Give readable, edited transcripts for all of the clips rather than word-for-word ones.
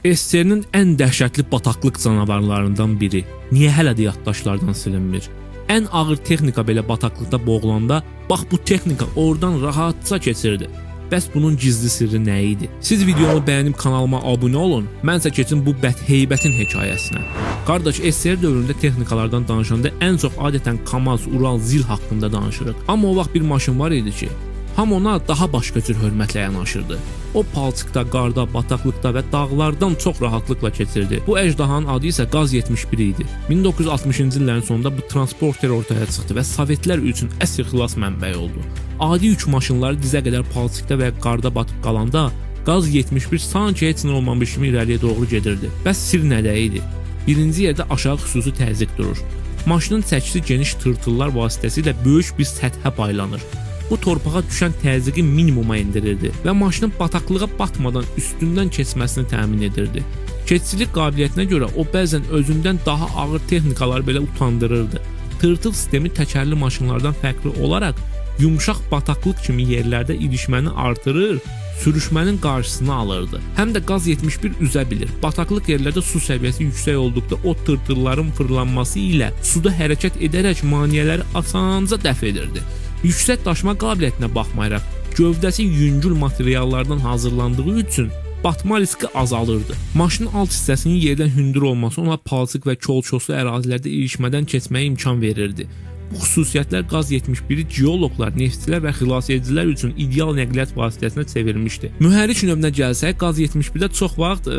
SSR-nin ən dəhşətli bataqlıq canavarlarından biri. Niyə hələ də yaddaşlardan silinmir? Ən ağır texnika belə bataqlıqda boğulanda, bax bu texnika oradan rahatca keçirdi. Bəs bunun gizli sirri nə idi? Siz videonu bəyənib kanalıma abunə olun, mənsə keçin bu bədheybətin hekayəsinə. Qardaş, SSR dövründə texnikalardan danışanda ən çox adətən Kamaz, Ural, Zil haqqında danışırıq. Amma o vaxt bir maşın var idi ki, hamı ona daha başqa cür hörmətlə yanaşırdı. O palçıqda, qarda, bataqlıqda və dağlardan çox rahatlıqla keçirdi. Bu əjdahanın adı isə Qaz 71 idi. 1960-cı illərin sonunda bu transporter ortaya çıxdı və Sovetlər üçün əsl xilas mənbəyi oldu. Adi yük maşınları dizə qədər palçıqda və qarda batıb qalanda Qaz 71 sanki heç nə olmamış kimi irəliyə doğru gedirdi. Bəs sir nədə idi? Birinci yerdə aşağı xüsusi təzyiq durur. Maşının çəkisi geniş tırtıllar vasitəsilə böyük bir səthə paylanır. Bu torpağa düşən təzyiqi minimuma endirirdi və maşının bataqlığa batmadan üstündən keçməsini təmin edirdi. Keçicilik qabiliyyətinə görə o bəzən özündən daha ağır texnikaları belə utandırırdı. Tırtıl sistemi təkərli maşınlardan fərqli olaraq yumşaq bataqlıq kimi yerlərdə ilişməni artırır, sürüşmənin qarşısını alırdı. Həm də Qaz 71 üzə bilir. Bataqlıq yerlərdə su səviyyəsi yüksək olduqda o tırtılların fırlanması ilə suda hərəkət edərək maneələri asanca dəf edirdi. Yüksək daşıma qabiliyyətinə baxmayaraq, gövdəsi yüngül materiallardan hazırlandığı üçün batma riski azalırdı. Maşının alt hissəsinin yerdən hündür olması ona palçıq və kol-çoslu ərazilərdə ilişmədən keçməyə imkan verirdi. Bu xüsusiyyətlər Qaz 71-i geoloqlar, neftçilər və xilasedicilər üçün ideal nəqliyyat vasitəsinə çevirmişdi. Mühərrik növünə gəlsək, Qaz 71-də çox vaxt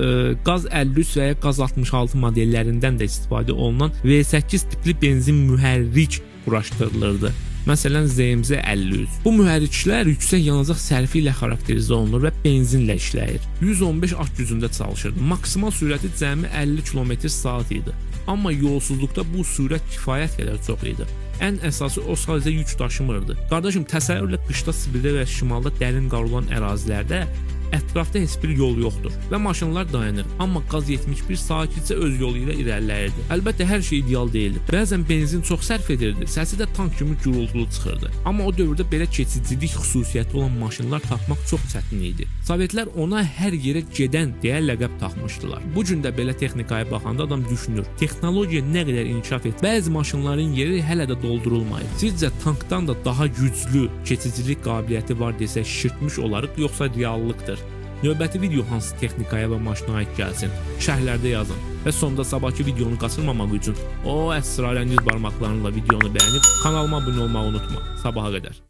Qaz 53 və ya Qaz 66 modellərindən də istifadə olunan V8 tipli benzin mühərrik quraşdırılırdı. Məsələn, ZMZ 53. Bu mühərriklər yüksək yanacaq sərfi ilə xarakterizə olunur və benzinlə işləyir. 115 at gücündə çalışırdı. Maksimal sürəti cəmi 50 km/saat idi. Amma yolsuzluqda bu sürət kifayət qədər çox idi. Ən əsası o sadəcə yük daşımırdı. Qardaşım, təsəvvürlə qışda Sibirdə və şimalda dərin qar olan ərazilərdə ətrafda heç bir yol yoxdur və maşınlar dayanır. Amma Qaz 71 sakitcə öz yolu ilə irəliləyirdi. Əlbəttə, hər şey ideal deyildi. Bəzən benzin çox sərf edirdi, səsi də tank kimi gürultulu çıxırdı. Amma o dövrdə belə keçicilik xüsusiyyəti olan maşınlar tapmaq çox çətin idi. Sovetlər ona hər yerə gedən deyə ləqəb taxmışdılar. Bu gün də belə texnikaya baxanda adam düşünür, texnologiya nə qədər inkişaf etdi. Bəzi maşınların yeri hələ də doldurulmayıb. Sizcə tankdan da daha güclü keçicilik qabiliyyəti var desək şişirtmiş olarıq, yoxsa reallıqdır? Növbəti video hansı texnikaya və maşına aid gəlsin? Şərhlərdə yazın. Və sonda sabahki videonu qaçırmamaq üçün o əsrarəngiz barmaqlarınla videonu bəyənib kanalıma abunə olmağı unutma. Sabaha qədər.